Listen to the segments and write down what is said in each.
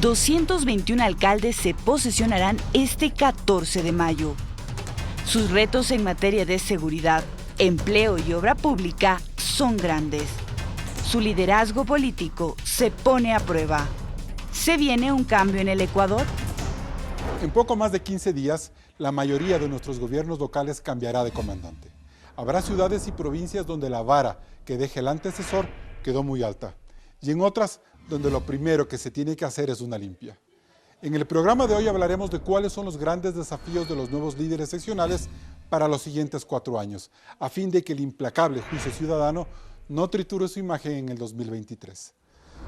221 alcaldes se posesionarán este 14 de mayo. Sus retos en materia de seguridad, empleo y obra pública son grandes. Su liderazgo político se pone a prueba. ¿Se viene un cambio en el Ecuador? En poco más de 15 días, la mayoría de nuestros gobiernos locales cambiará de comandante. Habrá ciudades y provincias donde la vara que deje el antecesor quedó muy alta, y en otras donde lo primero que se tiene que hacer es una limpia. En el programa de hoy hablaremos de cuáles son los grandes desafíos de los nuevos líderes seccionales para los siguientes 4 años, a fin de que el implacable juicio ciudadano no triture su imagen en el 2023.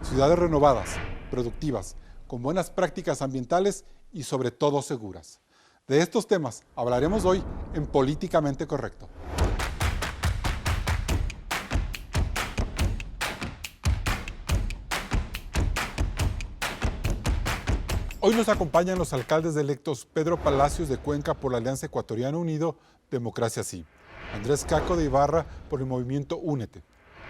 Ciudades renovadas, productivas, con buenas prácticas ambientales y sobre todo seguras. De estos temas hablaremos hoy en Políticamente Correcto. Hoy nos acompañan los alcaldes electos Pedro Palacios de Cuenca por la Alianza Ecuatoriana Unido, Democracia Sí, Andrés Caco de Ibarra por el movimiento Únete,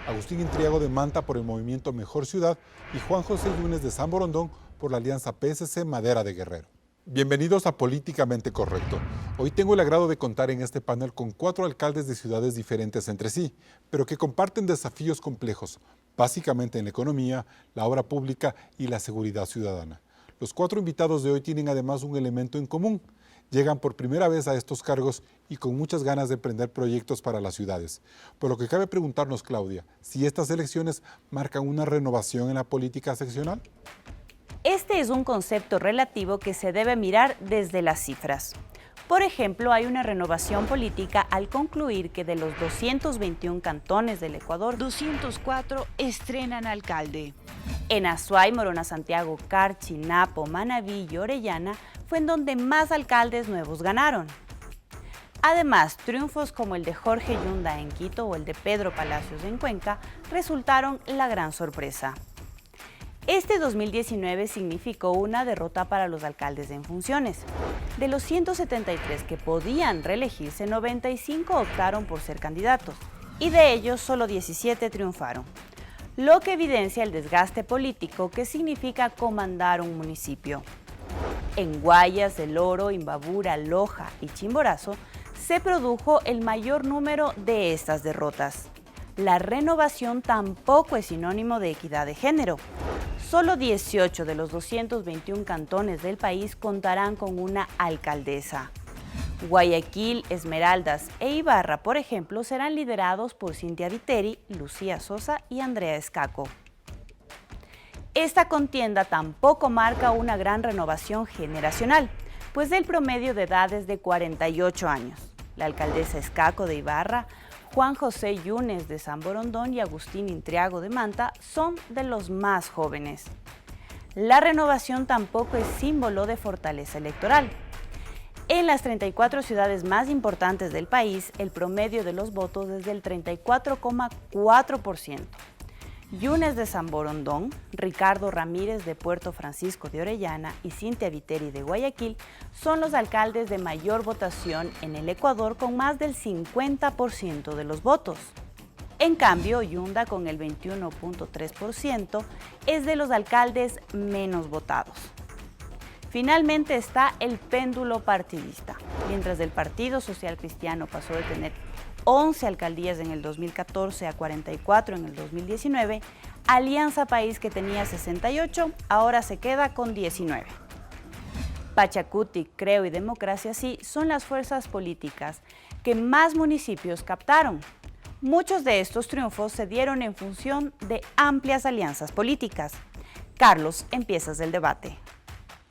Agustín Intriago de Manta por el movimiento Mejor Ciudad y Juan José Yunes de San Borondón por la Alianza PSC Madera de Guerrero. Bienvenidos a Políticamente Correcto. Hoy tengo el agrado de contar en este panel con 4 alcaldes de ciudades diferentes entre sí, pero que comparten desafíos complejos, básicamente en la economía, la obra pública y la seguridad ciudadana. Los 4 invitados de hoy tienen además un elemento en común. Llegan por primera vez a estos cargos y con muchas ganas de emprender proyectos para las ciudades. Por lo que cabe preguntarnos, Claudia, si estas elecciones marcan una renovación en la política seccional. Este es un concepto relativo que se debe mirar desde las cifras. Por ejemplo, hay una renovación política al concluir que de los 221 cantones del Ecuador, 204 estrenan alcalde. En Azuay, Morona Santiago, Carchi, Napo, Manabí y Orellana fue en donde más alcaldes nuevos ganaron. Además, triunfos como el de Jorge Yunda en Quito o el de Pedro Palacios en Cuenca resultaron la gran sorpresa. Este 2019 significó una derrota para los alcaldes en funciones. De los 173 que podían reelegirse, 95 optaron por ser candidatos y de ellos solo 17 triunfaron, lo que evidencia el desgaste político que significa comandar un municipio. En Guayas, El Oro, Imbabura, Loja y Chimborazo se produjo el mayor número de estas derrotas. La renovación tampoco es sinónimo de equidad de género. Solo 18 de los 221 cantones del país contarán con una alcaldesa. Guayaquil, Esmeraldas e Ibarra, por ejemplo, serán liderados por Cintia Viteri, Lucía Sosa y Andrea Escaco. Esta contienda tampoco marca una gran renovación generacional, pues el promedio de edad es de 48 años. La alcaldesa Escaco de Ibarra, Juan José Yunes de San Borondón y Agustín Intriago de Manta son de los más jóvenes. La renovación tampoco es símbolo de fortaleza electoral. En las 34 ciudades más importantes del país, el promedio de los votos es del 34,4%. Yunes de San Borondón, Ricardo Ramírez de Puerto Francisco de Orellana y Cintia Viteri de Guayaquil son los alcaldes de mayor votación en el Ecuador con más del 50% de los votos. En cambio, Yunda con el 21,3% es de los alcaldes menos votados. Finalmente está el péndulo partidista. Mientras el Partido Social Cristiano pasó de tener 11 alcaldías en el 2014 a 44 en el 2019, Alianza País, que tenía 68, ahora se queda con 19. Pachacuti, Creo y Democracia Sí son las fuerzas políticas que más municipios captaron. Muchos de estos triunfos se dieron en función de amplias alianzas políticas. Carlos, empiezas el debate.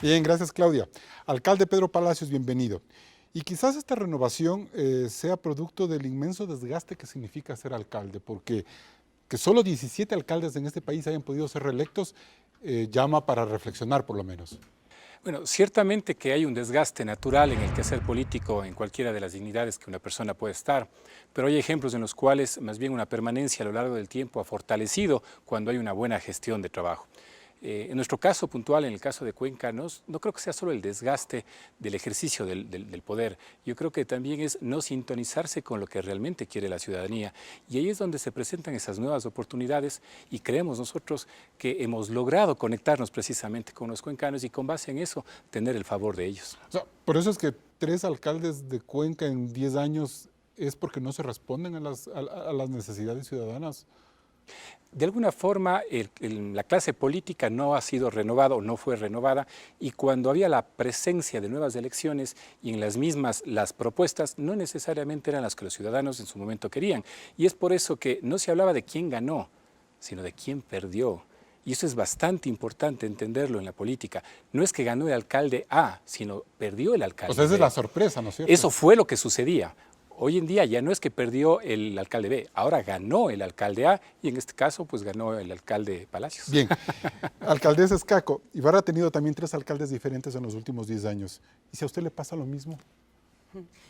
Bien, gracias, Claudia. Alcalde Pedro Palacios, bienvenido. Y quizás esta renovación sea producto del inmenso desgaste que significa ser alcalde, porque que solo 17 alcaldes en este país hayan podido ser reelectos llama para reflexionar por lo menos. Bueno, ciertamente que hay un desgaste natural en el quehacer político en cualquiera de las dignidades que una persona puede estar, pero hay ejemplos en los cuales más bien una permanencia a lo largo del tiempo ha fortalecido cuando hay una buena gestión de trabajo. En nuestro caso puntual, en el caso de Cuenca, no creo que sea solo el desgaste del ejercicio del poder. Yo creo que también es no sintonizarse con lo que realmente quiere la ciudadanía. Y ahí es donde se presentan esas nuevas oportunidades y creemos nosotros que hemos logrado conectarnos precisamente con los cuencanos y con base en eso tener el favor de ellos. O sea, por eso es que 3 alcaldes de Cuenca en 10 años es porque no se responden a las necesidades ciudadanas. De alguna forma, la clase política no ha sido renovada o no fue renovada, y cuando había la presencia de nuevas elecciones y en las mismas las propuestas no necesariamente eran las que los ciudadanos en su momento querían. Y es por eso que no se hablaba de quién ganó, sino de quién perdió. Y eso es bastante importante entenderlo en la política. No es que ganó el alcalde A, sino perdió el alcalde O sea, esa B. es la sorpresa, ¿no es cierto? Eso fue lo que sucedía. Hoy en día ya no es que perdió el alcalde B, ahora ganó el alcalde A y en este caso pues ganó el alcalde Palacios. Bien, alcaldesa Escaco, Ibarra ha tenido también 3 alcaldes diferentes en los últimos 10 años. ¿Y si a usted le pasa lo mismo?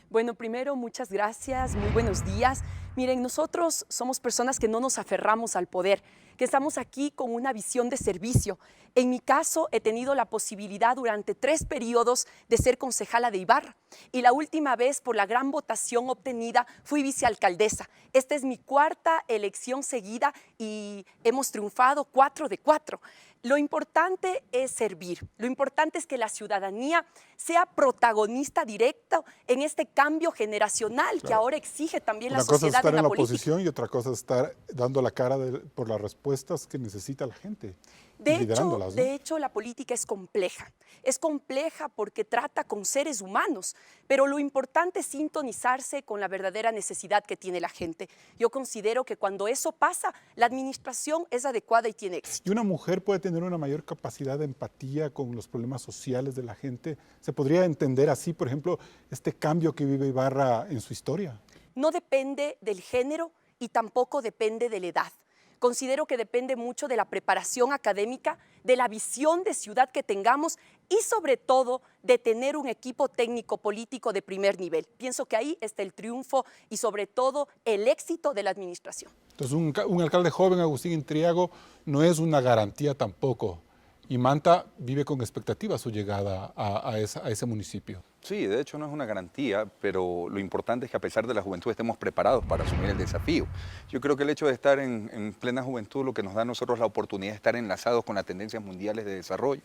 Bueno, primero, muchas gracias, muy buenos días. Miren, nosotros somos personas que no nos aferramos al poder, que estamos aquí con una visión de servicio. En mi caso, he tenido la posibilidad durante 3 periodos de ser concejala de Ibarra y la última vez, por la gran votación obtenida, fui vicealcaldesa. Esta es mi 4ª elección seguida y hemos triunfado 4 de 4. Lo importante es servir, lo importante es que la ciudadanía sea protagonista directo en este cambio generacional que ahora exige también la sociedad Una cosa es estar en la política. oposición y otra cosa es estar dando la cara por las respuestas que necesita la gente. De hecho, la política es compleja porque trata con seres humanos, pero lo importante es sintonizarse con la verdadera necesidad que tiene la gente. Yo considero que cuando eso pasa, la administración es adecuada y tiene éxito. ¿Y una mujer puede tener una mayor capacidad de empatía con los problemas sociales de la gente? ¿Se podría entender así, por ejemplo, este cambio que vive Ibarra en su historia? No depende del género y tampoco depende de la edad. Considero que depende mucho de la preparación académica, de la visión de ciudad que tengamos y sobre todo de tener un equipo técnico político de primer nivel. Pienso que ahí está el triunfo y sobre todo el éxito de la administración. Entonces un alcalde joven, Agustín Intriago, no es una garantía tampoco. Y Manta vive con expectativa su llegada a ese municipio. Sí, de hecho no es una garantía, pero lo importante es que a pesar de la juventud estemos preparados para asumir el desafío. Yo creo que el hecho de estar en plena juventud lo que nos da a nosotros la oportunidad de estar enlazados con las tendencias mundiales de desarrollo,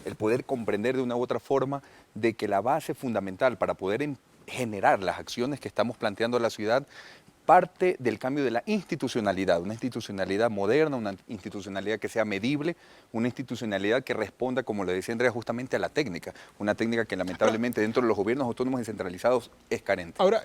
el poder comprender de una u otra forma de que la base fundamental para poder generar las acciones que estamos planteando en la ciudad parte del cambio de la institucionalidad, una institucionalidad moderna, una institucionalidad que sea medible, una institucionalidad que responda, como le decía Andrea, justamente a la técnica, una técnica que lamentablemente dentro de los gobiernos autónomos descentralizados es carente. Ahora,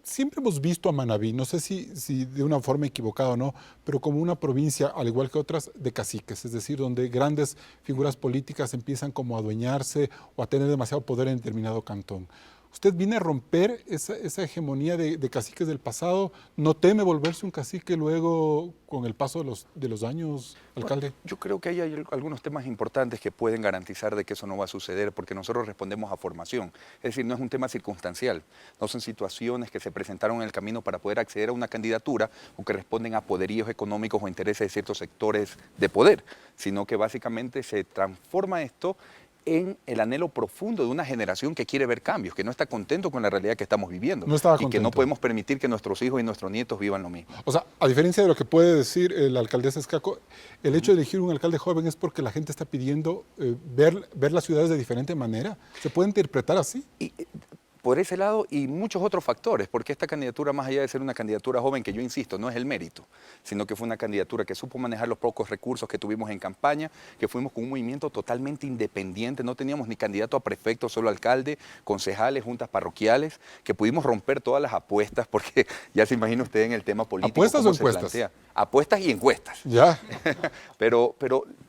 siempre hemos visto a Manabí, no sé si de una forma equivocada o no, pero como una provincia, al igual que otras, de caciques, es decir, donde grandes figuras políticas empiezan como a adueñarse o a tener demasiado poder en determinado cantón. ¿Usted viene a romper esa hegemonía de caciques del pasado? ¿No teme volverse un cacique luego con el paso de los años, alcalde? Bueno, yo creo que hay algunos temas importantes que pueden garantizar de que eso no va a suceder, porque nosotros respondemos a formación. Es decir, no es un tema circunstancial, no son situaciones que se presentaron en el camino para poder acceder a una candidatura o que responden a poderíos económicos o intereses de ciertos sectores de poder, sino que básicamente se transforma esto en el anhelo profundo de una generación que quiere ver cambios, que no está contento con la realidad que estamos viviendo y que no podemos permitir que nuestros hijos y nuestros nietos vivan lo mismo. O sea, a diferencia de lo que puede decir la alcaldesa Escaco, el hecho de elegir un alcalde joven es porque la gente está pidiendo ver las ciudades de diferente manera. ¿Se puede interpretar así? Por ese lado y muchos otros factores, porque esta candidatura, más allá de ser una candidatura joven, que yo insisto, no es el mérito, sino que fue una candidatura que supo manejar los pocos recursos que tuvimos en campaña, que fuimos con un movimiento totalmente independiente, no teníamos ni candidato a prefecto, solo alcalde, concejales, juntas parroquiales, que pudimos romper todas las apuestas, porque ya se imagina usted en el tema político. ¿Apuestas o encuestas? Apuestas y encuestas. Ya. Pero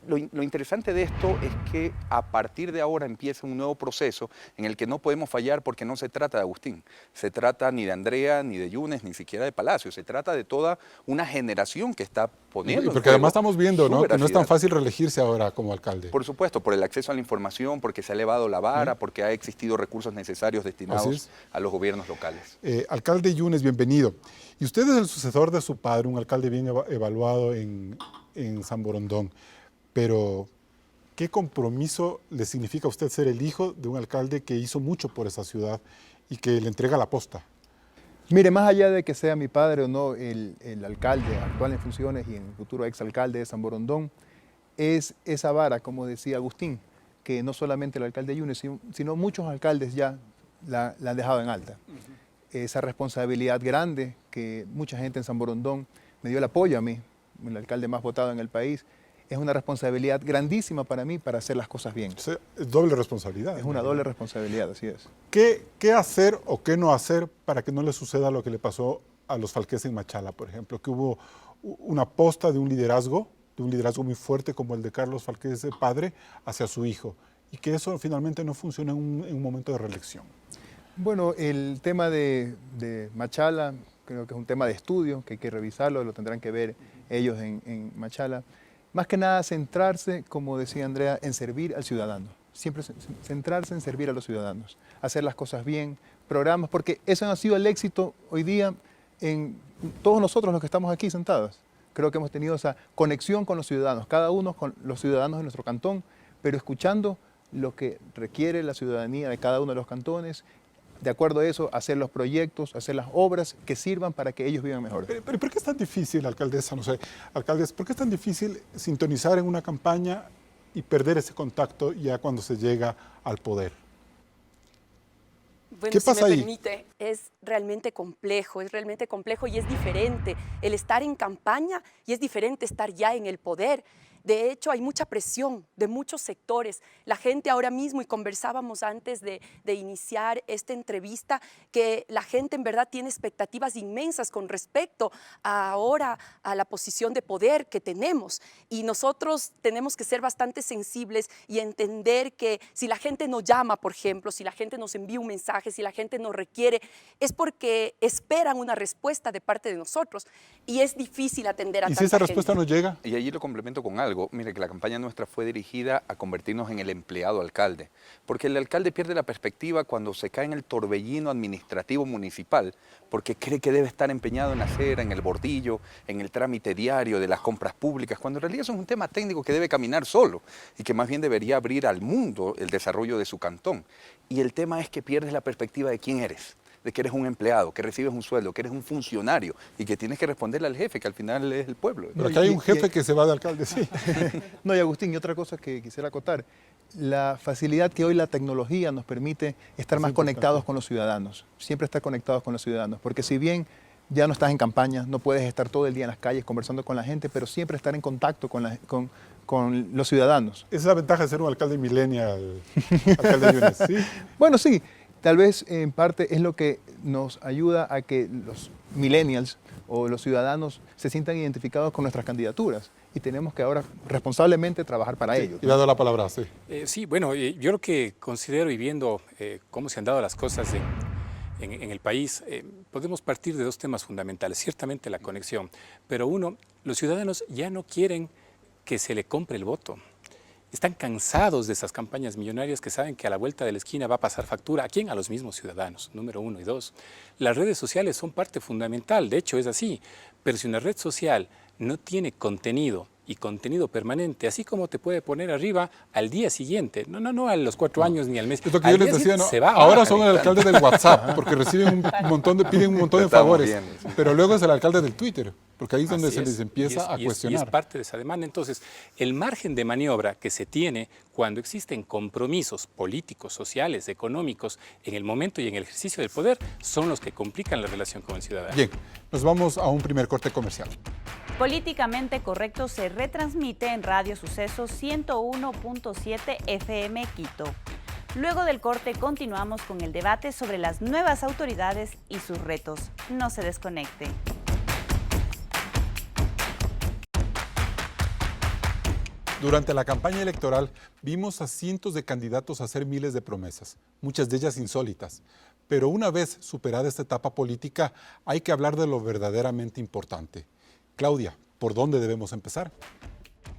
lo interesante de esto es que a partir de ahora empieza un nuevo proceso en el que no podemos fallar porque no se trata de Agustín, se trata ni de Andrea, ni de Yunes, ni siquiera de Palacio, se trata de toda una generación que está poniendo. Porque además estamos viendo, ¿no?, que no es tan fácil reelegirse ahora como alcalde. Por supuesto, por el acceso a la información, porque se ha elevado la vara, porque ha existido recursos necesarios destinados a los gobiernos locales. Alcalde Yunes, bienvenido. Y usted es el sucesor de su padre, un alcalde bien evaluado en San Borondón. pero ¿qué compromiso le significa a usted ser el hijo de un alcalde que hizo mucho por esa ciudad y que le entrega la posta? Mire, más allá de que sea mi padre o no el alcalde actual en funciones y en el futuro exalcalde de San Borondón, es esa vara, como decía Agustín, que no solamente el alcalde Yunes, sino muchos alcaldes ya la han dejado en alta. Esa responsabilidad grande que mucha gente en San Borondón me dio el apoyo a mí, el alcalde más votado en el país, es una responsabilidad grandísima para mí para hacer las cosas bien. O sea, es doble responsabilidad. Es una doble responsabilidad, así es. ¿Qué hacer o qué no hacer para que no le suceda lo que le pasó a los Falqués en Machala, por ejemplo? Que hubo una posta de un liderazgo muy fuerte como el de Carlos Falqués padre hacia su hijo, y que eso finalmente no funciona en un momento de reelección. Bueno, el tema de Machala creo que es un tema de estudio, que hay que revisarlo, lo tendrán que ver ellos en Machala. Más que nada centrarse, como decía Andrea, en servir al ciudadano. Siempre centrarse en servir a los ciudadanos, hacer las cosas bien, programas, porque eso ha sido el éxito hoy día en todos nosotros los que estamos aquí sentados. Creo que hemos tenido esa conexión con los ciudadanos, cada uno con los ciudadanos de nuestro cantón, pero escuchando lo que requiere la ciudadanía de cada uno de los cantones. De acuerdo a eso, hacer los proyectos, hacer las obras que sirvan para que ellos vivan mejor. Pero ¿por qué es tan difícil, alcaldesa? No sé, alcaldes, ¿por qué es tan difícil sintonizar en una campaña y perder ese contacto ya cuando se llega al poder? Bueno, ¿Qué pasa si me ahí? permite, es realmente complejo y es diferente el estar en campaña y es diferente estar ya en el poder. De hecho, hay mucha presión de muchos sectores. La gente ahora mismo, y conversábamos antes de iniciar esta entrevista, que la gente en verdad tiene expectativas inmensas con respecto ahora a la posición de poder que tenemos. Y nosotros tenemos que ser bastante sensibles y entender que si la gente nos llama, por ejemplo, si la gente nos envía un mensaje, si la gente nos requiere, es porque esperan una respuesta de parte de nosotros. Y es difícil atender a tanta ¿Y si esa gente. respuesta no llega? Y allí lo complemento con algo. Mire que la campaña nuestra fue dirigida a convertirnos en el empleado alcalde, porque el alcalde pierde la perspectiva cuando se cae en el torbellino administrativo municipal, porque cree que debe estar empeñado en la acera, en el bordillo, en el trámite diario de las compras públicas, cuando en realidad eso es un tema técnico que debe caminar solo y que más bien debería abrir al mundo el desarrollo de su cantón. Y el tema es que pierdes la perspectiva de quién eres, de que eres un empleado, que recibes un sueldo, que eres un funcionario y que tienes que responderle al jefe, que al final es el pueblo. Pero aquí hay un jefe que se va de alcalde, sí. No, y Agustín, y otra cosa que quisiera acotar, la facilidad que hoy la tecnología nos permite estar más conectados con los ciudadanos, siempre estar conectados con los ciudadanos, porque si bien ya no estás en campaña, no puedes estar todo el día en las calles conversando con la gente, pero siempre estar en contacto con los ciudadanos. Esa es la ventaja de ser un alcalde millennial, alcalde Yunes, ¿sí? Bueno, sí, tal vez en parte es lo que nos ayuda a que los millennials o los ciudadanos se sientan identificados con nuestras candidaturas y tenemos que ahora responsablemente trabajar para ello. Y le doy la palabra, sí. Sí, bueno, yo lo que considero y viendo cómo se han dado las cosas en el país, podemos partir de dos temas fundamentales. Ciertamente la conexión, pero uno, los ciudadanos ya no quieren que se le compre el voto. Están cansados de esas campañas millonarias que saben que a la vuelta de la esquina va a pasar factura. ¿A quién? A los mismos ciudadanos, número uno. Y dos, las redes sociales son parte fundamental, de hecho es así, pero si una red social no tiene contenido y contenido permanente, así como te puede poner arriba al día siguiente, no a los 4 años ni al mes. Es lo que yo les decía, ¿no? Ahora son el alcalde del WhatsApp, porque reciben piden un montón de favores, bien, sí. pero luego es el alcalde del Twitter, porque ahí es donde Así se es, les empieza a cuestionar. Y es parte de esa demanda. Entonces, el margen de maniobra que se tiene cuando existen compromisos políticos, sociales, económicos, en el momento y en el ejercicio del poder, son los que complican la relación con el ciudadano. Bien, nos vamos a un primer corte comercial. Políticamente Correcto se retransmite en Radio Sucesos 101.7 FM Quito. Luego del corte continuamos con el debate sobre las nuevas autoridades y sus retos. No se desconecte. Durante la campaña electoral vimos a cientos de candidatos hacer miles de promesas, muchas de ellas insólitas. Pero una vez superada esta etapa política, hay que hablar de lo verdaderamente importante. Claudia, ¿por dónde debemos empezar?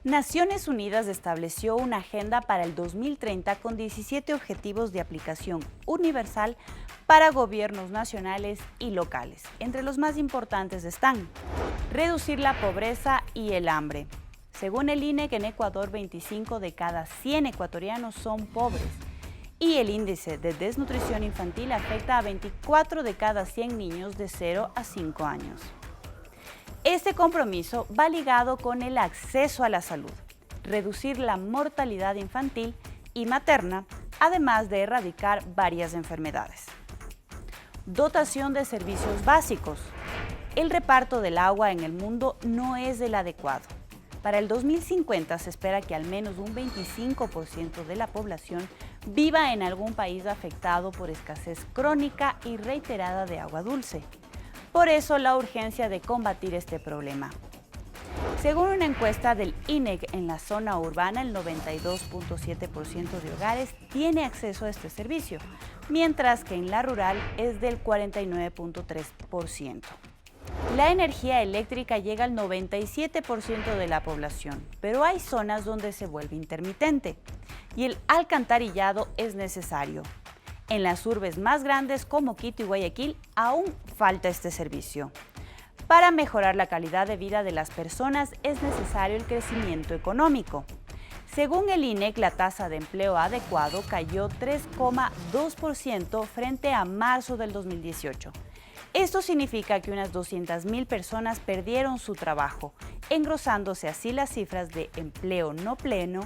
Naciones Unidas estableció una agenda para el 2030 con 17 objetivos de aplicación universal para gobiernos nacionales y locales. Entre los más importantes están reducir la pobreza y el hambre, Según el INEC, en Ecuador 25 de cada 100 ecuatorianos son pobres y el índice de desnutrición infantil afecta a 24 de cada 100 niños de 0 a 5 años. Este compromiso va ligado con el acceso a la salud, reducir la mortalidad infantil y materna, además de erradicar varias enfermedades. Dotación de servicios básicos. El reparto del agua en el mundo no es el adecuado. Para el 2050 se espera que al menos un 25% de la población viva en algún país afectado por escasez crónica y reiterada de agua dulce. Por eso la urgencia de combatir este problema. Según una encuesta del INEC, en la zona urbana el 92.7% de hogares tiene acceso a este servicio, mientras que en la rural es del 49.3%. La energía eléctrica llega al 97% de la población, pero hay zonas donde se vuelve intermitente y el alcantarillado es necesario. En las urbes más grandes como Quito y Guayaquil aún falta este servicio. Para mejorar la calidad de vida de las personas es necesario el crecimiento económico. Según el INEC, la tasa de empleo adecuado cayó 3,2% frente a marzo del 2018. Esto significa que unas 200.000 personas perdieron su trabajo, engrosándose así las cifras de empleo no pleno,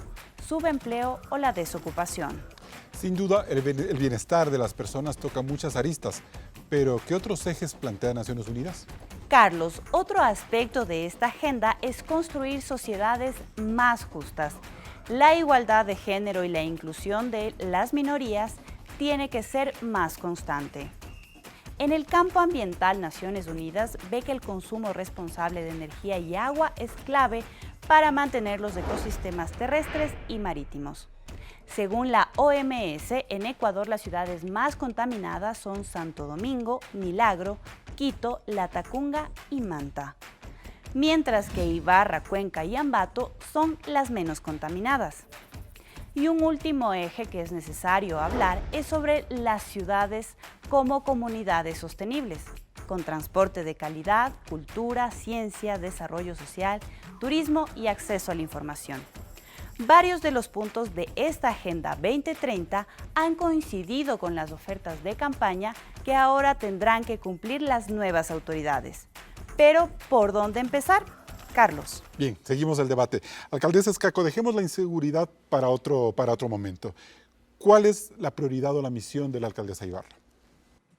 subempleo o la desocupación. Sin duda, el bienestar de las personas toca muchas aristas, pero ¿qué otros ejes plantea Naciones Unidas? Carlos, otro aspecto de esta agenda es construir sociedades más justas. La igualdad de género y la inclusión de las minorías tiene que ser más constante. En el campo ambiental, Naciones Unidas ve que el consumo responsable de energía y agua es clave para mantener los ecosistemas terrestres y marítimos. Según la OMS, en Ecuador las ciudades más contaminadas son Santo Domingo, Milagro, Quito, Latacunga y Manta, mientras que Ibarra, Cuenca y Ambato son las menos contaminadas. Y un último eje que es necesario hablar es sobre las ciudades como comunidades sostenibles, con transporte de calidad, cultura, ciencia, desarrollo social, turismo y acceso a la información. Varios de los puntos de esta Agenda 2030 han coincidido con las ofertas de campaña que ahora tendrán que cumplir las nuevas autoridades. Pero, ¿por dónde empezar? Carlos. Bien, seguimos el debate. Alcaldesa Escaco, dejemos la inseguridad para otro momento. ¿Cuál es la prioridad o la misión de la alcaldesa Ibarra?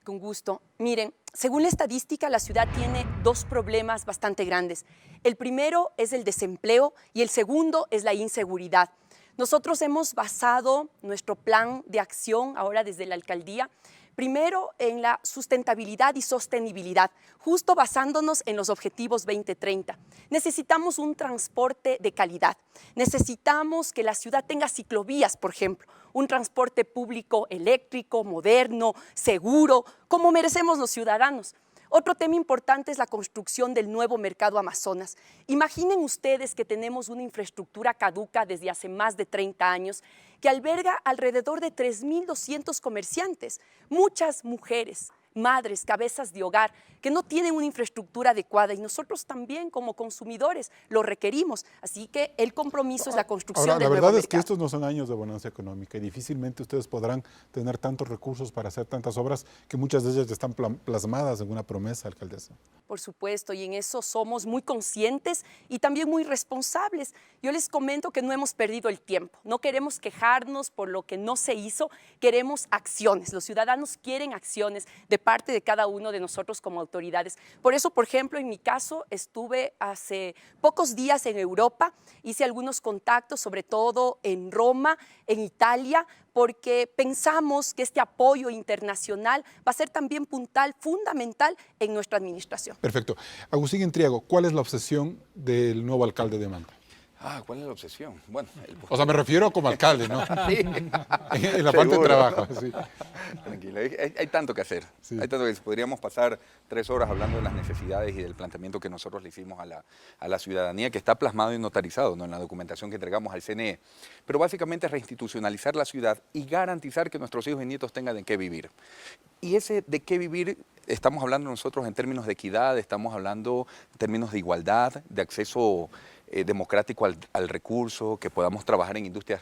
Con gusto. Miren, según la estadística, la ciudad tiene dos problemas bastante grandes. El primero es el desempleo y el segundo es la inseguridad. Nosotros hemos basado nuestro plan de acción ahora desde la alcaldía primero en la sustentabilidad y sostenibilidad, justo basándonos en los objetivos 2030. Necesitamos un transporte de calidad. Necesitamos que la ciudad tenga ciclovías, por ejemplo, un transporte público eléctrico, moderno, seguro, como merecemos los ciudadanos. Otro tema importante es la construcción del nuevo mercado Amazonas. Imaginen ustedes que tenemos una infraestructura caduca desde hace más de 30 años que alberga alrededor de 3.200 comerciantes, muchas mujeres, madres, cabezas de hogar, que no tienen una infraestructura adecuada y nosotros también como consumidores lo requerimos. Así que el compromiso es la construcción del nuevo mercado. La verdad es que estos no son años de bonanza económica y difícilmente ustedes podrán tener tantos recursos para hacer tantas obras que muchas de ellas ya están plasmadas en una promesa, alcaldesa. Por supuesto, y en eso somos muy conscientes y también muy responsables. Yo les comento que no hemos perdido el tiempo, no queremos quejarnos por lo que no se hizo, queremos acciones. Los ciudadanos quieren acciones de parte de cada uno de nosotros como autoridades. Por eso, por ejemplo, en mi caso, estuve hace pocos días en Europa, hice algunos contactos, sobre todo en Roma, en Italia, porque pensamos que este apoyo internacional va a ser también puntal, fundamental en nuestra administración. Perfecto. Agustín Intriago, ¿cuál es la obsesión del nuevo alcalde de Manta? ¿Cuál es la obsesión? Bueno, O sea, me refiero como alcalde, ¿no? Sí. En la parte de trabajo, sí. Tranquila, hay tanto que hacer. Sí. Hay tanto que podríamos pasar 3 horas hablando de las necesidades y del planteamiento que nosotros le hicimos a la ciudadanía, que está plasmado y notarizado, ¿no?, en la documentación que entregamos al CNE. Pero básicamente es reinstitucionalizar la ciudad y garantizar que nuestros hijos y nietos tengan de qué vivir. Y ese de qué vivir, estamos hablando nosotros en términos de equidad, estamos hablando en términos de igualdad, de acceso democrático al recurso, que podamos trabajar en industrias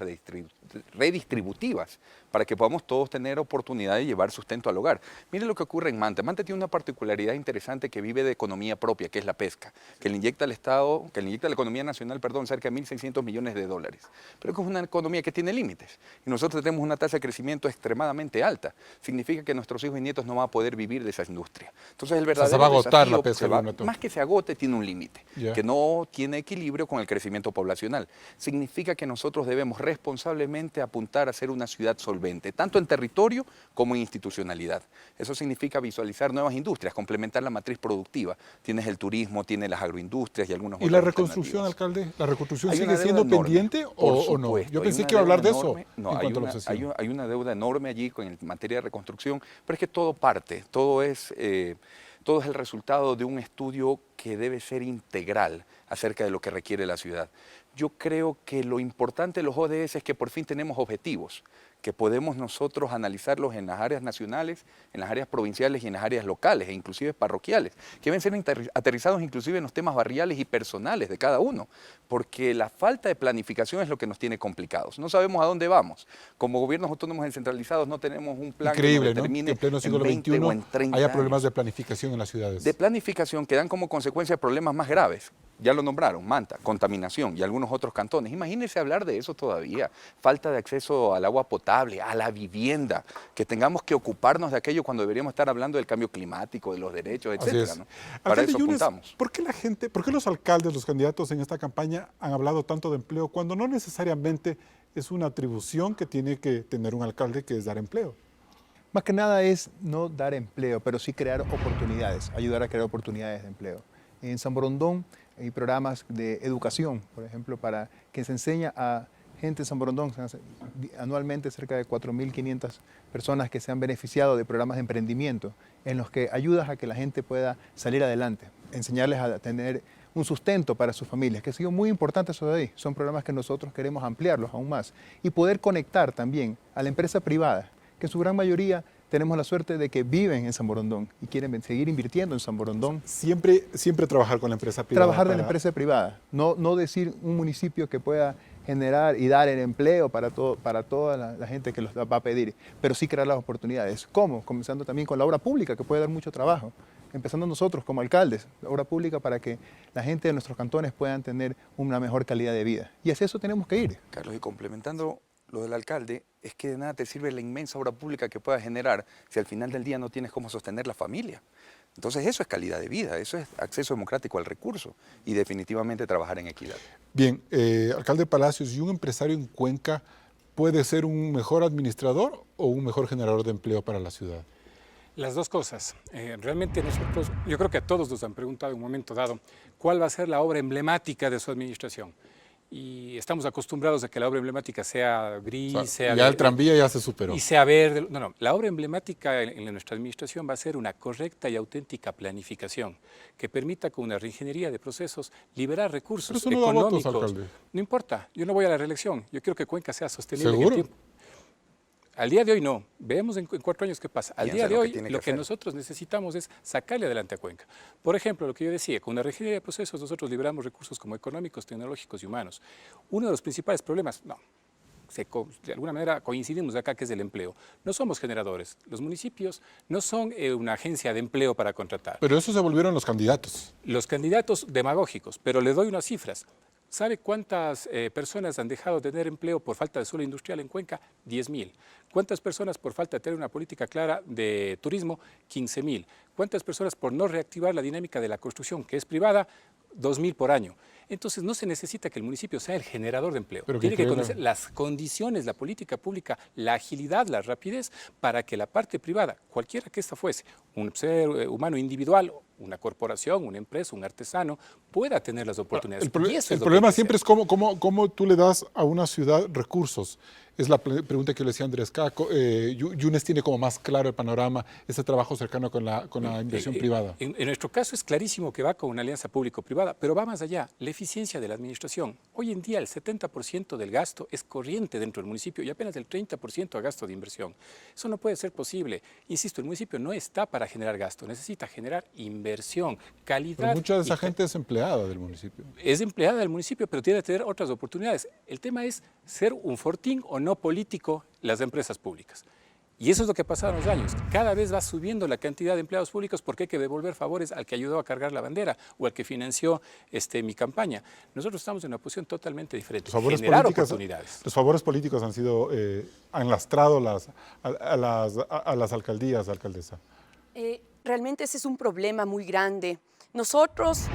redistributivas, para que podamos todos tener oportunidad de llevar sustento al hogar. Mire lo que ocurre en Manta. Manta tiene una particularidad interesante que vive de economía propia, que es la pesca, que le inyecta al Estado, que le inyecta a la economía nacional, perdón, cerca de 1.600 millones de dólares. Pero que es una economía que tiene límites. Y nosotros tenemos una tasa de crecimiento extremadamente alta. Significa que nuestros hijos y nietos no van a poder vivir de esa industria. Entonces el verdadero se va a agotar desafío, la pesca. más que se agote, tiene un límite, Ya. que no tiene equilibrio con el crecimiento poblacional. Significa que nosotros debemos responsablemente apuntar a ser una ciudad solvente, tanto en territorio como en institucionalidad. Eso significa visualizar nuevas industrias, complementar la matriz productiva. Tienes el turismo, tienes las agroindustrias y algunas ¿Y otras la reconstrucción, alternativas. alcalde? ¿La reconstrucción Hay sigue una siendo deuda enorme, pendiente por o no? supuesto, Yo hay pensé una que iba a hablar de deuda eso enorme. No, en hay cuanto a la una, obsesión. hay una deuda enorme allí en materia de reconstrucción, pero es que todo parte, todo es el resultado de un estudio que debe ser integral acerca de lo que requiere la ciudad. Yo creo que lo importante de los ODS es que por fin tenemos objetivos, que podemos nosotros analizarlos en las áreas nacionales, en las áreas provinciales y en las áreas locales e inclusive parroquiales, que deben ser aterrizados inclusive en los temas barriales y personales de cada uno, porque la falta de planificación es lo que nos tiene complicados. No sabemos a dónde vamos. Como gobiernos autónomos descentralizados no tenemos un plan Increíble, que nos determine ¿no? Que en pleno siglo en 20 o en XXI 30 haya problemas años. de planificación en las ciudades. De planificación que dan como consecuencia problemas más graves. Ya lo nombraron, Manta, contaminación y algunos otros cantones. Imagínense hablar de eso todavía. Falta de acceso al agua potable, a la vivienda, que tengamos que ocuparnos de aquello cuando deberíamos estar hablando del cambio climático, de los derechos, Así etcétera, es. ¿no? Para Alcalde eso Yunes, apuntamos. ¿por qué los alcaldes, los candidatos en esta campaña han hablado tanto de empleo cuando no necesariamente es una atribución que tiene que tener un alcalde, que es dar empleo? Más que nada es no dar empleo, pero sí crear oportunidades, ayudar a crear oportunidades de empleo. En San Borondón hay programas de educación, por ejemplo, para que se enseña a gente en San Borondón. Anualmente cerca de 4.500 personas que se han beneficiado de programas de emprendimiento en los que ayudas a que la gente pueda salir adelante, enseñarles a tener un sustento para sus familias, que ha sido muy importante eso de ahí. Son programas que nosotros queremos ampliarlos aún más y poder conectar también a la empresa privada, que en su gran mayoría tenemos la suerte de que viven en San Borondón y quieren seguir invirtiendo en San Borondón. Siempre trabajar con la empresa privada. Trabajar de la empresa privada, no decir un municipio que pueda generar y dar el empleo para toda la gente que los va a pedir, pero sí crear las oportunidades. ¿Cómo? Comenzando también con la obra pública, que puede dar mucho trabajo. Empezando nosotros como alcaldes, la obra pública para que la gente de nuestros cantones puedan tener una mejor calidad de vida. Y hacia eso tenemos que ir. Carlos, y complementando lo del alcalde, es que de nada te sirve la inmensa obra pública que puedas generar si al final del día no tienes cómo sostener la familia. Entonces eso es calidad de vida, eso es acceso democrático al recurso y definitivamente trabajar en equidad. Bien, alcalde Palacios, ¿y un empresario en Cuenca puede ser un mejor administrador o un mejor generador de empleo para la ciudad? Las dos cosas. Realmente nosotros, yo creo que a todos nos han preguntado en un momento dado cuál va a ser la obra emblemática de su administración. Y estamos acostumbrados a que la obra emblemática sea gris, sea ya el tranvía ya se superó. y sea verde. No, la obra emblemática en nuestra administración va a ser una correcta y auténtica planificación que permita con una reingeniería de procesos liberar recursos Pero eso no da votos, económicos. alcalde. No importa, yo no voy a la reelección, yo quiero que Cuenca sea sostenible en el ¿Seguro? tiempo. Al día de hoy no, veamos en 4 años qué pasa. Al Piensa día de lo que hoy tiene que lo que hacer. nosotros necesitamos es sacarle adelante a Cuenca. Por ejemplo, lo que yo decía, con una reingeniería de procesos nosotros liberamos recursos como económicos, tecnológicos y humanos. Uno de los principales problemas, de alguna manera coincidimos acá, que es el empleo. No somos generadores, los municipios no son una agencia de empleo para contratar. Pero eso se volvieron los candidatos. Los candidatos demagógicos, pero le doy unas cifras. ¿Sabe cuántas personas han dejado de tener empleo por falta de suelo industrial en Cuenca? 10.000. ¿Cuántas personas por falta de tener una política clara de turismo? 15.000. ¿Cuántas personas por no reactivar la dinámica de la construcción, que es privada? 2.000 por año. Entonces no se necesita que el municipio sea el generador de empleo. Pero Tiene que increíble. conocer las condiciones, la política pública, la agilidad, la rapidez, para que la parte privada, cualquiera que ésta fuese, un ser humano individual, una corporación, una empresa, un artesano, pueda tener las oportunidades. El Y eso es el lo que problema hay que siempre hacer. es cómo tú le das a una ciudad recursos. Es la pregunta que le decía Andrés Caco. Yunes tiene como más claro el panorama, ese trabajo cercano con la inversión privada. En nuestro caso es clarísimo que va con una alianza público-privada, pero va más allá, la eficiencia de la administración. Hoy en día el 70% del gasto es corriente dentro del municipio y apenas el 30% a gasto de inversión. Eso no puede ser posible. Insisto, el municipio no está para generar gasto, necesita generar inversión, calidad. Pero mucha de esa gente es empleada del municipio. Es empleada del municipio, pero tiene que tener otras oportunidades. El tema es ser un fortín o no político las empresas públicas. Y eso es lo que ha pasado en los años. Cada vez va subiendo la cantidad de empleados públicos porque hay que devolver favores al que ayudó a cargar la bandera o al que financió mi campaña. Nosotros estamos en una posición totalmente diferente. Generar oportunidades. Los favores políticos han lastrado a las alcaldías, alcaldesa. Realmente ese es un problema muy grande. Nosotros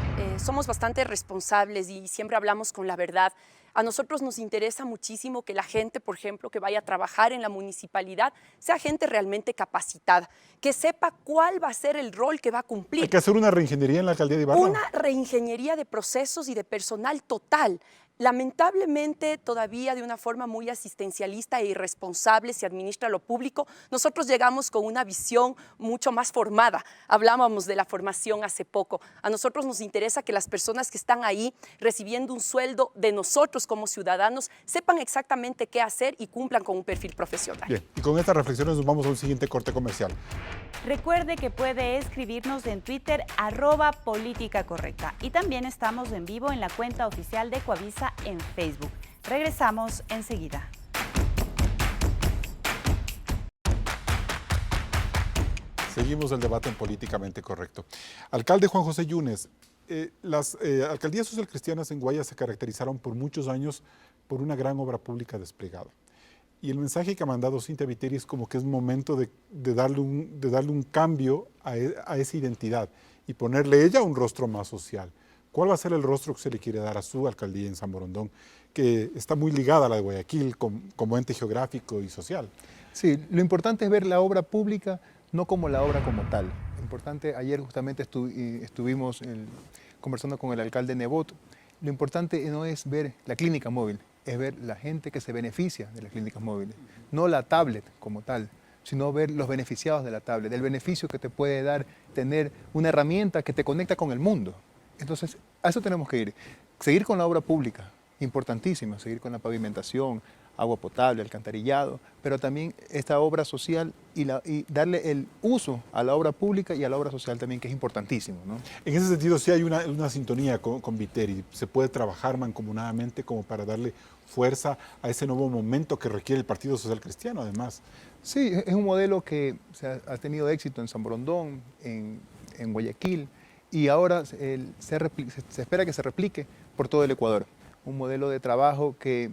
somos bastante responsables y siempre hablamos con la verdad. A nosotros nos interesa muchísimo que la gente, por ejemplo, que vaya a trabajar en la municipalidad, sea gente realmente capacitada, que sepa cuál va a ser el rol que va a cumplir. Hay que hacer una reingeniería en la alcaldía de Ibarra. Una reingeniería de procesos y de personal total. Lamentablemente, todavía de una forma muy asistencialista e irresponsable se administra lo público. Nosotros llegamos con una visión mucho más formada. Hablábamos de la formación hace poco. A nosotros nos interesa que las personas que están ahí recibiendo un sueldo de nosotros como ciudadanos sepan exactamente qué hacer y cumplan con un perfil profesional. Bien, y con estas reflexiones nos vamos a un siguiente corte comercial. Recuerde que puede escribirnos en Twitter @políticacorrecta y también estamos en vivo en la cuenta oficial de Coavisa en Facebook. Regresamos enseguida. Seguimos el debate en Políticamente Correcto. Alcalde Juan José Yunes, las alcaldías socialcristianas en Guaya se caracterizaron por muchos años por una gran obra pública desplegada. Y el mensaje que ha mandado Cintia Viteri es como que es momento de darle un cambio a esa identidad y ponerle ella un rostro más social. ¿Cuál va a ser el rostro que se le quiere dar a su alcaldía en San Borondón, que está muy ligada a la de Guayaquil como ente geográfico y social? Sí, lo importante es ver la obra pública no como la obra como tal. Importante, ayer justamente estuvimos conversando con el alcalde Nebot. Lo importante no es ver la clínica móvil, es ver la gente que se beneficia de las clínicas móviles. No la tablet como tal, sino ver los beneficiados de la tablet, el beneficio que te puede dar tener una herramienta que te conecta con el mundo. Entonces, a eso tenemos que ir. Seguir con la obra pública, importantísima, seguir con la pavimentación, agua potable, alcantarillado, pero también esta obra social y darle el uso a la obra pública y a la obra social también, que es importantísimo, ¿no? En ese sentido, sí hay una sintonía con Viteri. Se puede trabajar mancomunadamente como para darle fuerza a ese nuevo momento que requiere el Partido Social Cristiano, además. Sí, es un modelo que ha tenido éxito en San Borondón, en Guayaquil, y ahora se espera que se replique por todo el Ecuador. Un modelo de trabajo que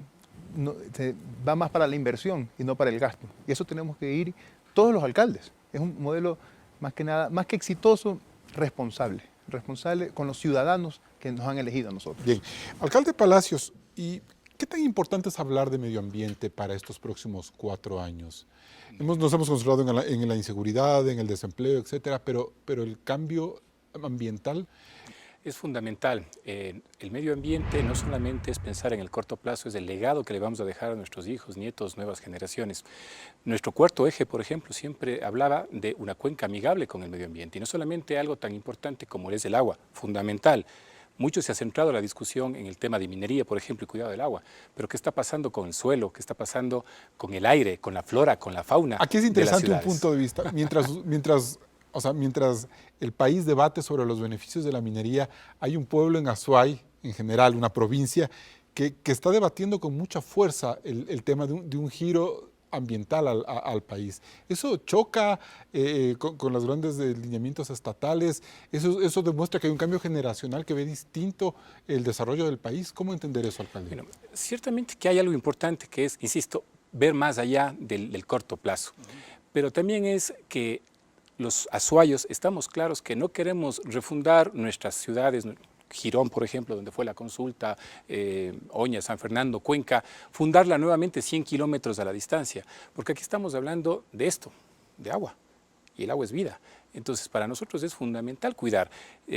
va más para la inversión y no para el gasto. Y eso tenemos que ir todos los alcaldes. Es un modelo más que nada, más que exitoso, responsable con los ciudadanos que nos han elegido a nosotros. Bien, alcalde Palacios, ¿y qué tan importante es hablar de medio ambiente para estos próximos 4 años? Nos hemos concentrado en la inseguridad, en el desempleo, etcétera, pero el cambio ambiental es fundamental. El medio ambiente no solamente es pensar en el corto plazo, es el legado que le vamos a dejar a nuestros hijos, nietos, nuevas generaciones. Nuestro cuarto eje, por ejemplo, siempre hablaba de una cuenca amigable con el medio ambiente, y no solamente algo tan importante como es el agua, fundamental. Mucho se ha centrado la discusión en el tema de minería, por ejemplo, y cuidado del agua. Pero ¿qué está pasando con el suelo? ¿Qué está pasando con el aire, con la flora, con la fauna? Aquí es interesante un punto de vista. Mientras el país debate sobre los beneficios de la minería, hay un pueblo en Azuay, en general, una provincia, que está debatiendo con mucha fuerza el tema de un giro ambiental al país. ¿Eso choca con los grandes lineamientos estatales? ¿Eso demuestra que hay un cambio generacional que ve distinto el desarrollo del país? ¿Cómo entender eso, alcalde? Bueno, ciertamente que hay algo importante que es, insisto, ver más allá del corto plazo. Pero también es que los azuayos estamos claros que no queremos refundar nuestras ciudades, Girón, por ejemplo, donde fue la consulta, Oña, San Fernando, Cuenca, fundarla nuevamente 100 kilómetros a la distancia, porque aquí estamos hablando de esto, de agua, y el agua es vida. Entonces, para nosotros es fundamental cuidar.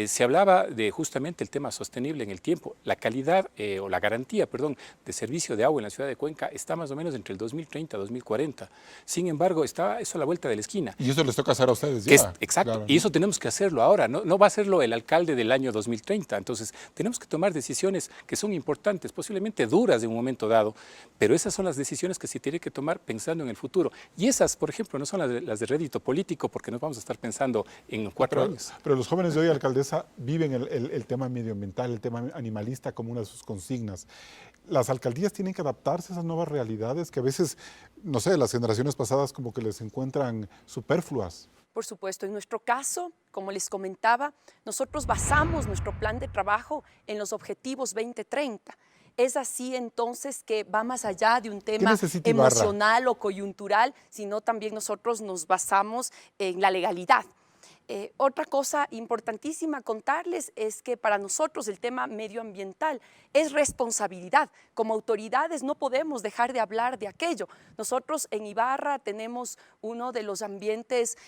Se hablaba de justamente el tema sostenible en el tiempo. La calidad o la garantía, perdón, de servicio de agua en la ciudad de Cuenca está más o menos entre el 2030 y 2040. Sin embargo, está eso a la vuelta de la esquina. Y eso les toca hacer a ustedes ya. Exacto, claro, y eso tenemos que hacerlo ahora, no va a hacerlo el alcalde del año 2030. Entonces, tenemos que tomar decisiones que son importantes, posiblemente duras en un momento dado, pero esas son las decisiones que se tiene que tomar pensando en el futuro. Y esas, por ejemplo, no son las de rédito político, porque nos vamos a estar pensando en 4 años. Pero los jóvenes de hoy, alcaldesa, viven el tema medioambiental, el tema animalista como una de sus consignas. Las alcaldías tienen que adaptarse a esas nuevas realidades que a veces, no sé, las generaciones pasadas como que les encuentran superfluas. Por supuesto, en nuestro caso, como les comentaba, nosotros basamos nuestro plan de trabajo en los objetivos 2030. Es así entonces que va más allá de un tema emocional o coyuntural, sino también nosotros nos basamos en la legalidad. Otra cosa importantísima contarles es que para nosotros el tema medioambiental es responsabilidad. Como autoridades no podemos dejar de hablar de aquello. Nosotros en Ibarra tenemos uno de los ambientes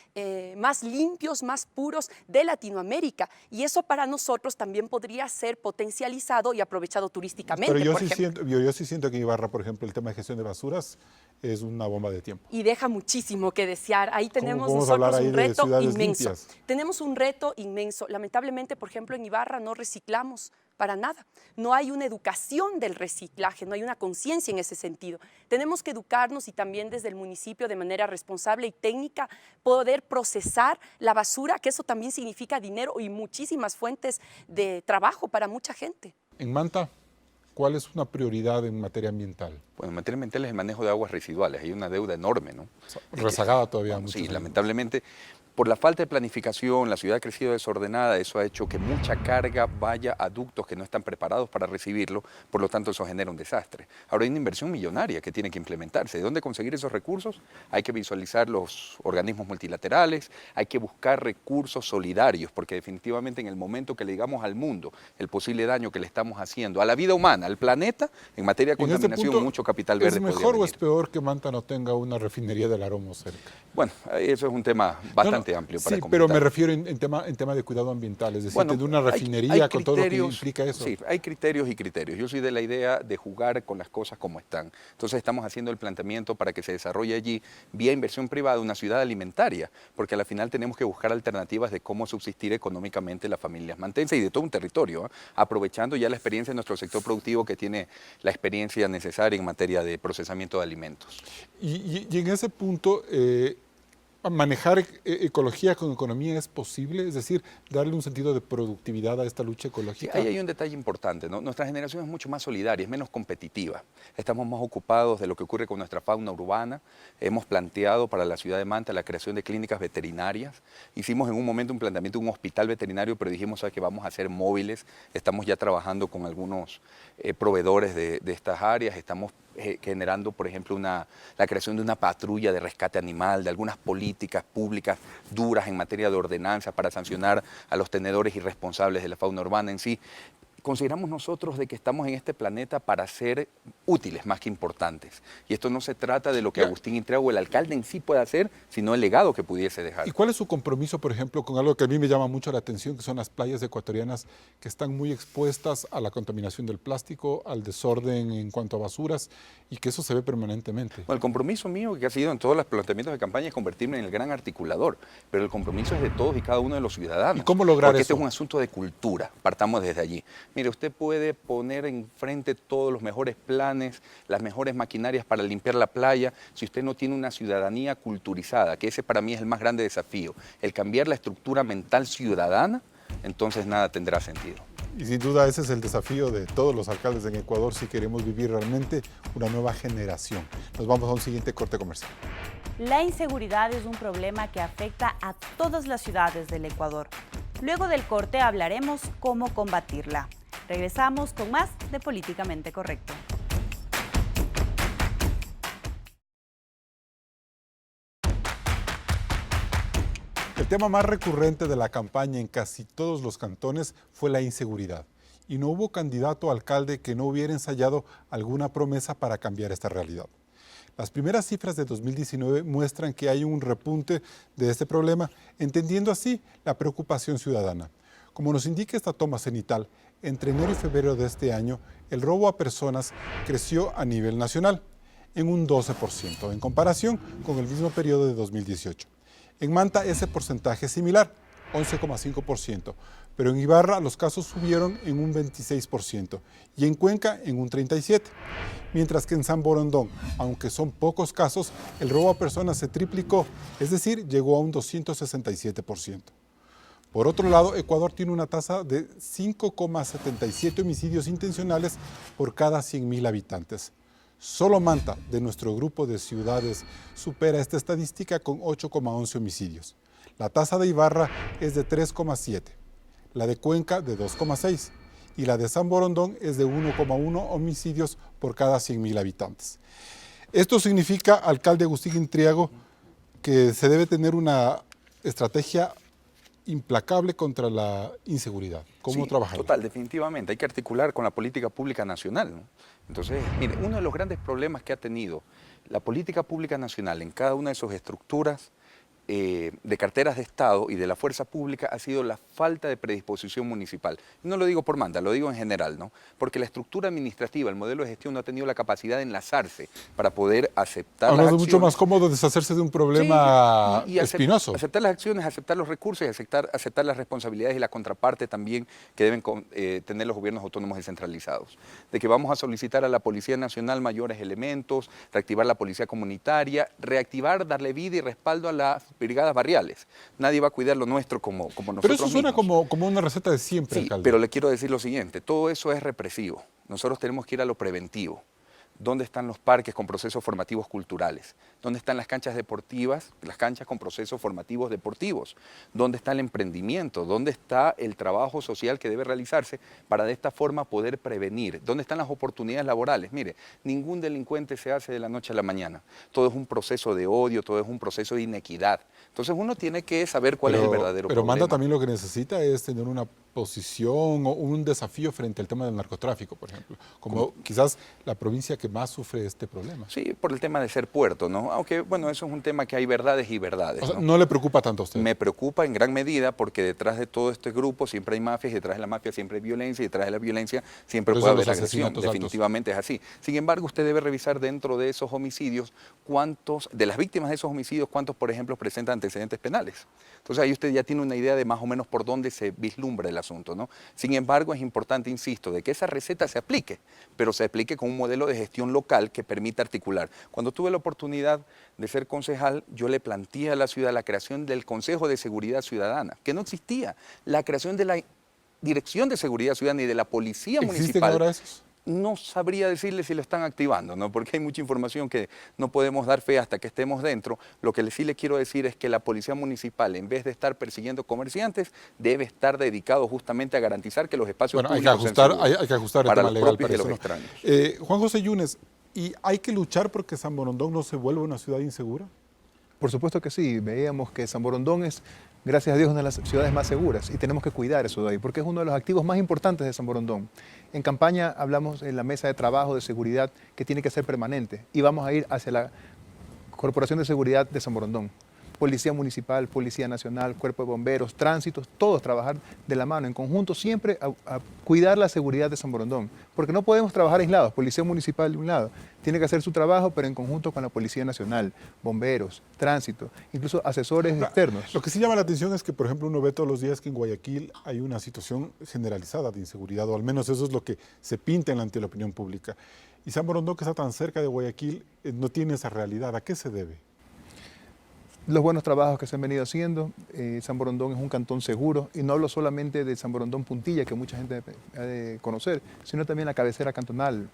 más limpios, más puros de Latinoamérica, y eso para nosotros también podría ser potencializado y aprovechado turísticamente. Pero yo sí siento que en Ibarra, por ejemplo, el tema de gestión de basuras es una bomba de tiempo. Y deja muchísimo que desear. Ahí tenemos nosotros un reto inmenso. Limpias? Tenemos un reto inmenso. Lamentablemente, por ejemplo, en Ibarra no reciclamos para nada. No hay una educación del reciclaje, no hay una conciencia en ese sentido. Tenemos que educarnos y también desde el municipio de manera responsable y técnica poder procesar la basura, que eso también significa dinero y muchísimas fuentes de trabajo para mucha gente. En Manta, ¿cuál es una prioridad en materia ambiental? Bueno, en materia ambiental es el manejo de aguas residuales. Hay una deuda enorme, ¿no? Rezagada todavía. Bueno, sí, lamentablemente. Por la falta de planificación, la ciudad ha crecido desordenada, eso ha hecho que mucha carga vaya a ductos que no están preparados para recibirlo, por lo tanto eso genera un desastre. Ahora hay una inversión millonaria que tiene que implementarse. ¿De dónde conseguir esos recursos? Hay que visualizar los organismos multilaterales, hay que buscar recursos solidarios, porque definitivamente en el momento que le digamos al mundo el posible daño que le estamos haciendo a la vida humana, al planeta, en materia de contaminación, mucho capital verde podría venir. ¿Es mejor o es peor que Manta no tenga una refinería del Aromo cerca? Bueno, eso es un tema bastante amplio para comentar. Pero me refiero en tema de cuidado ambiental, es decir, bueno, tener una refinería con todo lo que implica eso. Sí, hay criterios y criterios. Yo soy de la idea de jugar con las cosas como están. Entonces estamos haciendo el planteamiento para que se desarrolle allí, vía inversión privada, una ciudad alimentaria, porque al final tenemos que buscar alternativas de cómo subsistir económicamente las familias mantenses y de todo un territorio, aprovechando ya la experiencia de nuestro sector productivo que tiene la experiencia necesaria en materia de procesamiento de alimentos. Y en ese punto, ¿manejar ecología con economía es posible? Es decir, darle un sentido de productividad a esta lucha ecológica. Sí, ahí hay un detalle importante, ¿no? Nuestra generación es mucho más solidaria, es menos competitiva. Estamos más ocupados de lo que ocurre con nuestra fauna urbana. Hemos planteado para la ciudad de Manta la creación de clínicas veterinarias. Hicimos en un momento un planteamiento de un hospital veterinario, pero dijimos que vamos a hacer móviles. Estamos ya trabajando con algunos proveedores de estas áreas. Estamos generando, por ejemplo, la creación de una patrulla de rescate animal, de algunas políticas públicas duras en materia de ordenanza para sancionar a los tenedores irresponsables de la fauna urbana en sí. Consideramos nosotros de que estamos en este planeta para ser útiles más que importantes. Y esto no se trata de lo que Agustín Intriago, el alcalde en sí, puede hacer, sino el legado que pudiese dejar. ¿Y cuál es su compromiso, por ejemplo, con algo que a mí me llama mucho la atención, que son las playas ecuatorianas que están muy expuestas a la contaminación del plástico, al desorden en cuanto a basuras, y que eso se ve permanentemente? Bueno, el compromiso mío, que ha sido en todos los planteamientos de campaña, es convertirme en el gran articulador, pero el compromiso es de todos y cada uno de los ciudadanos. ¿Y cómo lograr Porque eso? Este es un asunto de cultura, partamos desde allí. Mire, usted puede poner enfrente todos los mejores planes, las mejores maquinarias para limpiar la playa, si usted no tiene una ciudadanía culturizada, que ese para mí es el más grande desafío, el cambiar la estructura mental ciudadana, entonces nada tendrá sentido. Y sin duda ese es el desafío de todos los alcaldes en Ecuador si queremos vivir realmente una nueva generación. Nos vamos a un siguiente corte comercial. La inseguridad es un problema que afecta a todas las ciudades del Ecuador. Luego del corte hablaremos cómo combatirla. Regresamos con más de Políticamente Correcto. El tema más recurrente de la campaña en casi todos los cantones fue la inseguridad. y no hubo candidato a alcalde que no hubiera ensayado alguna promesa para cambiar esta realidad. Las primeras cifras de 2019 muestran que hay un repunte de este problema, entendiendo así la preocupación ciudadana. Como nos indica esta toma cenital, entre enero y febrero de este año, el robo a personas creció a nivel nacional en un 12%, en comparación con el mismo periodo de 2018. En Manta ese porcentaje es similar, 11,5%, pero en Ibarra los casos subieron en un 26% y en Cuenca en un 37%, mientras que en San Borondón, aunque son pocos casos, el robo a personas se triplicó, es decir, llegó a un 267%. Por otro lado, Ecuador tiene una tasa de 5,77 homicidios intencionales por cada 100.000 habitantes. Solo Manta, de nuestro grupo de ciudades, supera esta estadística con 8,11 homicidios. La tasa de Ibarra es de 3,7, la de Cuenca de 2,6 y la de San Borondón es de 1,1 homicidios por cada 100.000 habitantes. Esto significa, alcalde Agustín Intriago, que se debe tener una estrategia implacable contra la inseguridad. ¿Cómo trabajar? Total, definitivamente. Hay que articular con la política pública nacional, ¿no? Entonces, mire, uno de los grandes problemas que ha tenido la política pública nacional en cada una de sus estructuras de carteras de Estado y de la fuerza pública ha sido la falta de predisposición municipal. No lo digo por Manta, lo digo en general, ¿no? Porque la estructura administrativa, el modelo de gestión no ha tenido la capacidad de enlazarse para poder aceptar las acciones. Es mucho más cómodo deshacerse de un problema espinoso. Aceptar las acciones, aceptar los recursos y aceptar las responsabilidades y la contraparte también que deben tener los gobiernos autónomos descentralizados. De que vamos a solicitar a la Policía Nacional mayores elementos, reactivar la policía comunitaria, reactivar, darle vida y respaldo a las brigadas barriales. Nadie va a cuidar lo nuestro como nosotros. Pero eso suena como una receta de siempre, sí, alcalde. Pero le quiero decir lo siguiente, todo eso es represivo. Nosotros tenemos que ir a lo preventivo. ¿Dónde están los parques con procesos formativos culturales? ¿Dónde están las canchas deportivas, las canchas con procesos formativos deportivos? ¿Dónde está el emprendimiento? ¿Dónde está el trabajo social que debe realizarse para de esta forma poder prevenir? ¿Dónde están las oportunidades laborales? Mire, ningún delincuente se hace de la noche a la mañana. Todo es un proceso de odio, todo es un proceso de inequidad. Entonces uno tiene que saber cuál es el verdadero problema. Pero Manta también lo que necesita es tener una posición o un desafío frente al tema del narcotráfico, por ejemplo, como quizás la provincia que más sufre este problema. Sí, por el tema de ser puerto, ¿no? Aunque, bueno, eso es un tema que hay verdades y verdades. O sea, ¿no le preocupa tanto a usted? Me preocupa en gran medida porque detrás de todo este grupo siempre hay mafias, y detrás de la mafia siempre hay violencia, y detrás de la violencia siempre puede haber agresión. Definitivamente es así. Sin embargo, usted debe revisar dentro de esos homicidios cuántos, de las víctimas de esos homicidios, cuántos, por ejemplo, presentan antecedentes penales. Entonces ahí usted ya tiene una idea de más o menos por dónde se vislumbra el asunto, ¿no? Sin embargo, es importante, insisto, de que esa receta se aplique, pero se aplique con un modelo de gestión local que permita articular. Cuando tuve la oportunidad de ser concejal, yo le planteé a la ciudad la creación del Consejo de Seguridad Ciudadana, que no existía, la creación de la Dirección de Seguridad Ciudadana y de la Policía Municipal. ¿Existen ahora esos? No sabría decirle si lo están activando, ¿no? Porque hay mucha información que no podemos dar fe hasta que estemos dentro. Lo que sí le quiero decir es que la Policía Municipal, en vez de estar persiguiendo comerciantes, debe estar dedicado justamente a garantizar que los espacios públicos hay que ajustar el para tema los legal propios para y los eso, extraños. Juan José Yunes, ¿y hay que luchar porque San Borondón no se vuelva una ciudad insegura? Por supuesto que sí. Veíamos que San Borondón es, gracias a Dios, una de las ciudades más seguras y tenemos que cuidar eso de ahí, porque es uno de los activos más importantes de San Borondón. En campaña hablamos en la mesa de trabajo de seguridad que tiene que ser permanente y vamos a ir hacia la Corporación de Seguridad de San Borondón. Policía Municipal, Policía Nacional, Cuerpo de Bomberos, Tránsitos, todos trabajar de la mano, en conjunto, siempre a cuidar la seguridad de San Borondón. Porque no podemos trabajar aislados, Policía Municipal de un lado, tiene que hacer su trabajo, pero en conjunto con la Policía Nacional, Bomberos, Tránsito, incluso asesores externos. Lo que sí llama la atención es que, por ejemplo, uno ve todos los días que en Guayaquil hay una situación generalizada de inseguridad, o al menos eso es lo que se pinta ante la opinión pública. Y San Borondón, que está tan cerca de Guayaquil, no tiene esa realidad. ¿A qué se debe? Los buenos trabajos que se han venido haciendo. San Borondón es un cantón seguro, y no hablo solamente de San Borondón Puntilla, que mucha gente ha de conocer, sino también la cabecera cantonal,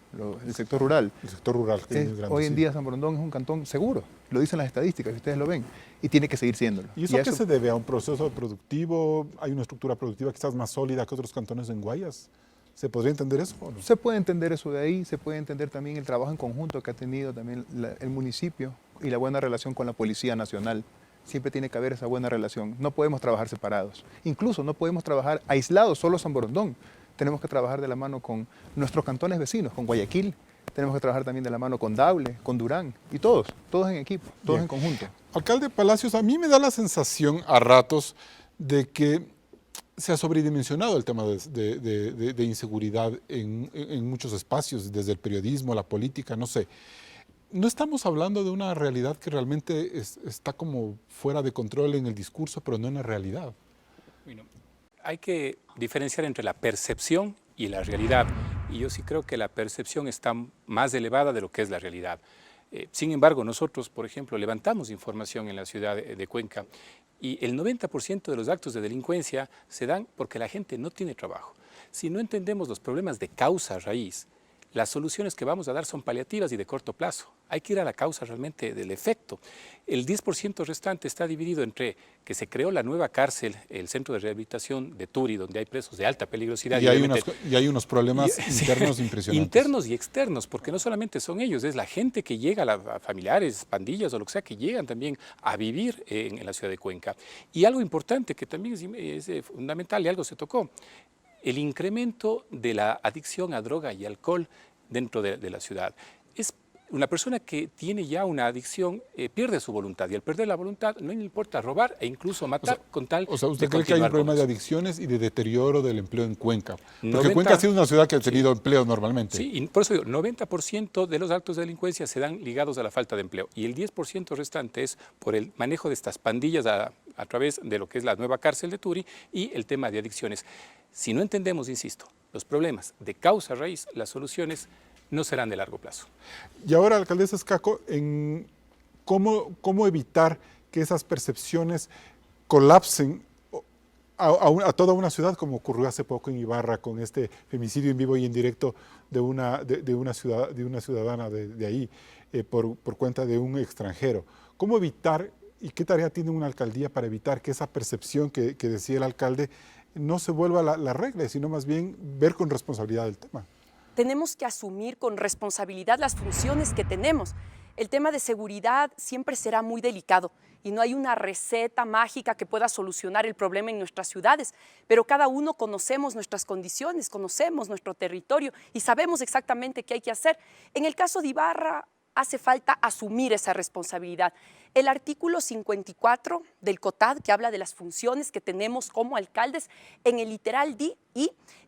el sector rural. El sector rural. Que es grande, hoy en día San Borondón es un cantón seguro, lo dicen las estadísticas, ustedes lo ven, y tiene que seguir siéndolo. ¿Y eso a qué se debe? ¿A un proceso productivo? ¿Hay una estructura productiva quizás más sólida que otros cantones en Guayas? ¿Se podría entender eso o no? Se puede entender eso de ahí, se puede entender también el trabajo en conjunto que ha tenido también el municipio y la buena relación con la Policía Nacional. Siempre tiene que haber esa buena relación. No podemos trabajar separados. Incluso no podemos trabajar aislados, solo San Borondón. tenemos que trabajar de la mano con nuestros cantones vecinos, con Guayaquil, tenemos que trabajar también de la mano con Daule, con Durán, y todos en equipo, todos en conjunto. Alcalde Palacios, a mí me da la sensación a ratos de que se ha sobredimensionado el tema de inseguridad en muchos espacios, desde el periodismo, la política, no sé. No estamos hablando de una realidad que realmente está como fuera de control en el discurso, pero no en la realidad. Bueno, hay que diferenciar entre la percepción y la realidad. Y yo sí creo que la percepción está más elevada de lo que es la realidad. Sin embargo, nosotros, por ejemplo, levantamos información en la ciudad de Cuenca y el 90% de los actos de delincuencia se dan porque la gente no tiene trabajo. Si no entendemos los problemas de causa raíz, las soluciones que vamos a dar son paliativas y de corto plazo. Hay que ir a la causa realmente del efecto. El 10% restante está dividido entre que se creó la nueva cárcel, el centro de rehabilitación de Turi, donde hay presos de alta peligrosidad. Y hay unos problemas internos impresionantes. Internos y externos, porque no solamente son ellos, es la gente que llega, a familiares, pandillas o lo que sea, que llegan también a vivir en la ciudad de Cuenca. Y algo importante que también es fundamental y algo se tocó, el incremento de la adicción a droga y alcohol dentro de la ciudad. Es una persona que tiene ya una adicción, pierde su voluntad, y al perder la voluntad no le importa robar e incluso matar con tal O sea, ¿usted de cree que hay un continuar problema con de eso. adicciones y de deterioro del empleo en Cuenca? Porque 90 Cuenca ha sido una ciudad que ha tenido empleo normalmente. Sí, y por eso digo, 90% de los actos de delincuencia se dan ligados a la falta de empleo y el 10% restante es por el manejo de estas pandillas a través de lo que es la nueva cárcel de Turi y el tema de adicciones. Si no entendemos, insisto, los problemas de causa raíz, las soluciones no serán de largo plazo. Y ahora, alcaldesa Escaco, ¿cómo evitar que esas percepciones colapsen a toda una ciudad, como ocurrió hace poco en Ibarra con este femicidio en vivo y en directo de una ciudadana de ahí por cuenta de un extranjero? ¿Cómo evitar y qué tarea tiene una alcaldía para evitar que esa percepción que decía el alcalde no se vuelva la regla, sino más bien ver con responsabilidad el tema? Tenemos que asumir con responsabilidad las funciones que tenemos. El tema de seguridad siempre será muy delicado y no hay una receta mágica que pueda solucionar el problema en nuestras ciudades, pero cada uno conocemos nuestras condiciones, conocemos nuestro territorio y sabemos exactamente qué hay que hacer. En el caso de Ibarra, hace falta asumir esa responsabilidad. El artículo 54 del COTAD, que habla de las funciones que tenemos como alcaldes, en el literal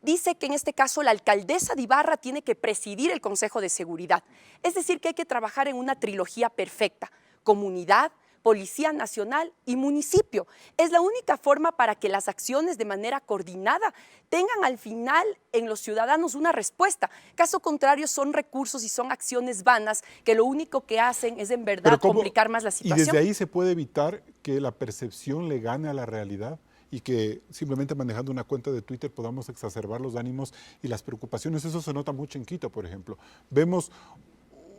dice que en este caso la alcaldesa de Ibarra tiene que presidir el Consejo de Seguridad. Es decir, que hay que trabajar en una trilogía perfecta: comunidad, Policía Nacional y municipio. Es la única forma para que las acciones de manera coordinada tengan al final en los ciudadanos una respuesta. Caso contrario, son recursos y son acciones vanas que lo único que hacen es en verdad complicar más la situación. ¿Y desde ahí se puede evitar que la percepción le gane a la realidad y que simplemente manejando una cuenta de Twitter podamos exacerbar los ánimos y las preocupaciones? Eso se nota mucho en Quito, por ejemplo. Vemos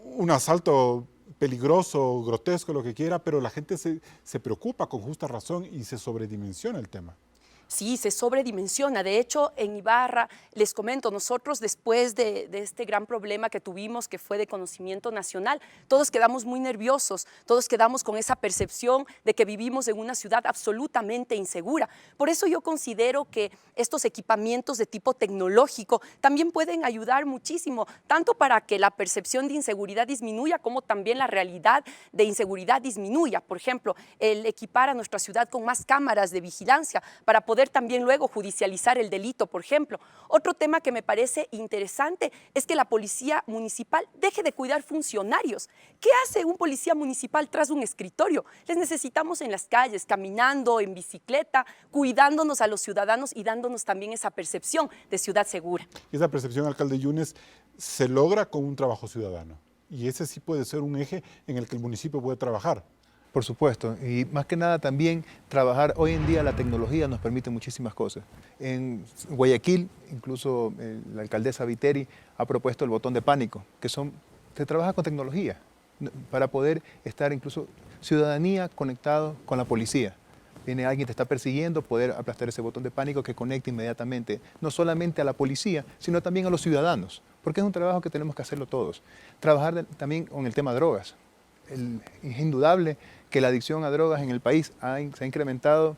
un asalto peligroso, grotesco, lo que quiera, pero la gente se preocupa con justa razón y se sobredimensiona el tema. Sí, se sobredimensiona. De hecho, en Ibarra, les comento, nosotros después de este gran problema que tuvimos, que fue de conocimiento nacional, todos quedamos muy nerviosos, todos quedamos con esa percepción de que vivimos en una ciudad absolutamente insegura. Por eso yo considero que estos equipamientos de tipo tecnológico también pueden ayudar muchísimo, tanto para que la percepción de inseguridad disminuya, como también la realidad de inseguridad disminuya. Por ejemplo, el equipar a nuestra ciudad con más cámaras de vigilancia para poder también luego judicializar el delito, por ejemplo. Otro tema que me parece interesante es que la policía municipal deje de cuidar funcionarios. ¿Qué hace un policía municipal tras un escritorio? Les necesitamos en las calles, caminando, en bicicleta, cuidándonos a los ciudadanos y dándonos también esa percepción de ciudad segura. Esa percepción, alcalde Yunes, se logra con un trabajo ciudadano. Y ese sí puede ser un eje en el que el municipio puede trabajar. Por supuesto, y más que nada también trabajar, hoy en día la tecnología nos permite muchísimas cosas. En Guayaquil, incluso la alcaldesa Viteri ha propuesto el botón de pánico, se trabaja con tecnología para poder estar incluso ciudadanía conectado con la policía. Viene alguien, te está persiguiendo, poder aplastar ese botón de pánico que conecte inmediatamente, no solamente a la policía, sino también a los ciudadanos, porque es un trabajo que tenemos que hacerlo todos. Trabajar también con el tema de drogas. Es indudable que la adicción a drogas en el país se ha incrementado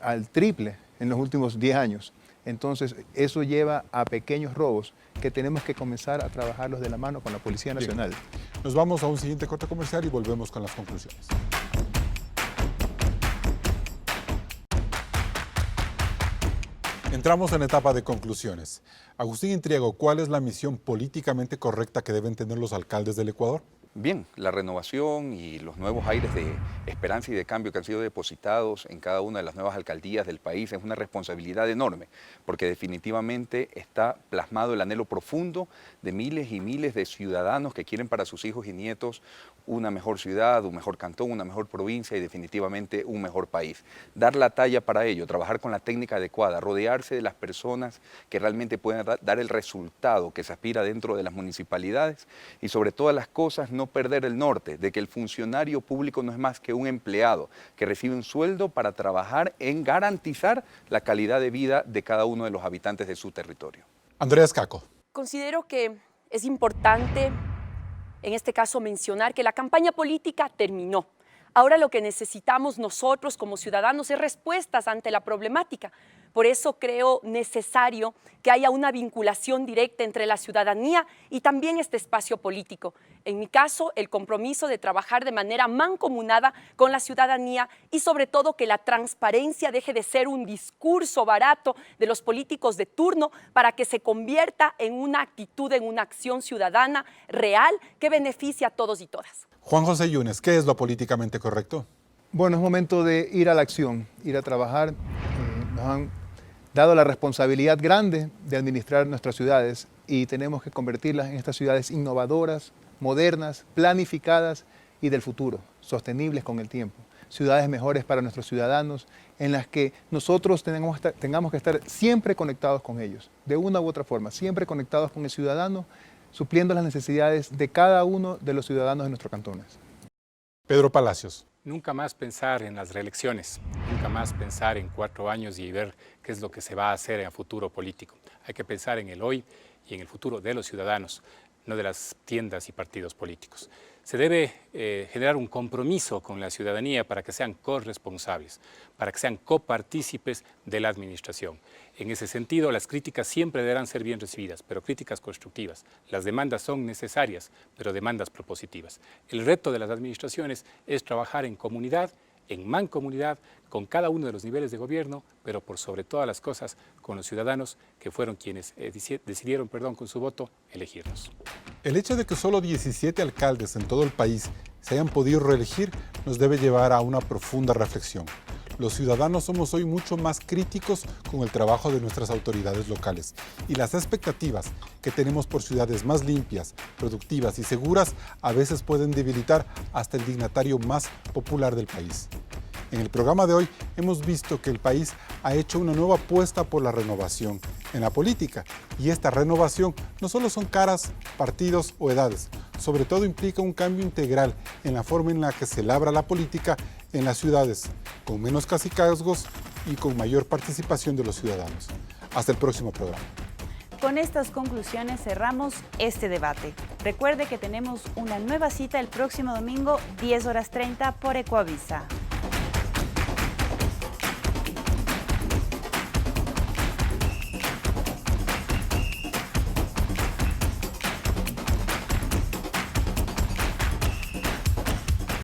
al triple en los últimos 10 años. Entonces, eso lleva a pequeños robos que tenemos que comenzar a trabajarlos de la mano con la Policía Nacional. Bien. Nos vamos a un siguiente corte comercial y volvemos con las conclusiones. Entramos en la etapa de conclusiones. Agustín Intriago, ¿cuál es la misión políticamente correcta que deben tener los alcaldes del Ecuador? Bien, la renovación y los nuevos aires de esperanza y de cambio que han sido depositados en cada una de las nuevas alcaldías del país es una responsabilidad enorme, porque definitivamente está plasmado el anhelo profundo de miles y miles de ciudadanos que quieren para sus hijos y nietos una mejor ciudad, un mejor cantón, una mejor provincia y definitivamente un mejor país. Dar la talla para ello, trabajar con la técnica adecuada, rodearse de las personas que realmente pueden dar el resultado que se aspira dentro de las municipalidades y sobre todas las cosas no perder el norte, de que el funcionario público no es más que un empleado que recibe un sueldo para trabajar en garantizar la calidad de vida de cada uno de los habitantes de su territorio. Andrea Escaco. Considero que es importante, en este caso, mencionar que la campaña política terminó. Ahora lo que necesitamos nosotros como ciudadanos es respuestas ante la problemática. Por eso creo necesario que haya una vinculación directa entre la ciudadanía y también este espacio político. En mi caso, el compromiso de trabajar de manera mancomunada con la ciudadanía y sobre todo que la transparencia deje de ser un discurso barato de los políticos de turno para que se convierta en una actitud, en una acción ciudadana real que beneficie a todos y todas. Juan José Yunes, ¿qué es lo políticamente correcto? Bueno, es momento de ir a la acción, ir a trabajar. Nos han dado la responsabilidad grande de administrar nuestras ciudades y tenemos que convertirlas en estas ciudades innovadoras, modernas, planificadas y del futuro, sostenibles con el tiempo. Ciudades mejores para nuestros ciudadanos, en las que nosotros tengamos que estar siempre conectados con ellos, de una u otra forma, siempre conectados con el ciudadano, supliendo las necesidades de cada uno de los ciudadanos de nuestros cantones. Pedro Palacios. Nunca más pensar en las reelecciones, nunca más pensar en 4 años y ver qué es lo que se va a hacer en el futuro político. Hay que pensar en el hoy y en el futuro de los ciudadanos, no de las tiendas y partidos políticos. Se debe generar un compromiso con la ciudadanía para que sean corresponsables, para que sean copartícipes de la administración. En ese sentido, las críticas siempre deberán ser bien recibidas, pero críticas constructivas. Las demandas son necesarias, pero demandas propositivas. El reto de las administraciones es trabajar en comunidad, en mancomunidad, con cada uno de los niveles de gobierno, pero por sobre todas las cosas, con los ciudadanos que fueron quienes decidieron, con su voto, elegirnos. El hecho de que solo 17 alcaldes en todo el país se hayan podido reelegir nos debe llevar a una profunda reflexión. Los ciudadanos somos hoy mucho más críticos con el trabajo de nuestras autoridades locales y las expectativas que tenemos por ciudades más limpias, productivas y seguras a veces pueden debilitar hasta el dignatario más popular del país. En el programa de hoy hemos visto que el país ha hecho una nueva apuesta por la renovación en la política y esta renovación no solo son caras, partidos o edades, sobre todo implica un cambio integral en la forma en la que se labra la política en las ciudades, con menos cacicazgos y con mayor participación de los ciudadanos. Hasta el próximo programa. Con estas conclusiones cerramos este debate. Recuerde que tenemos una nueva cita el próximo domingo, 10:30 por Ecoavisa.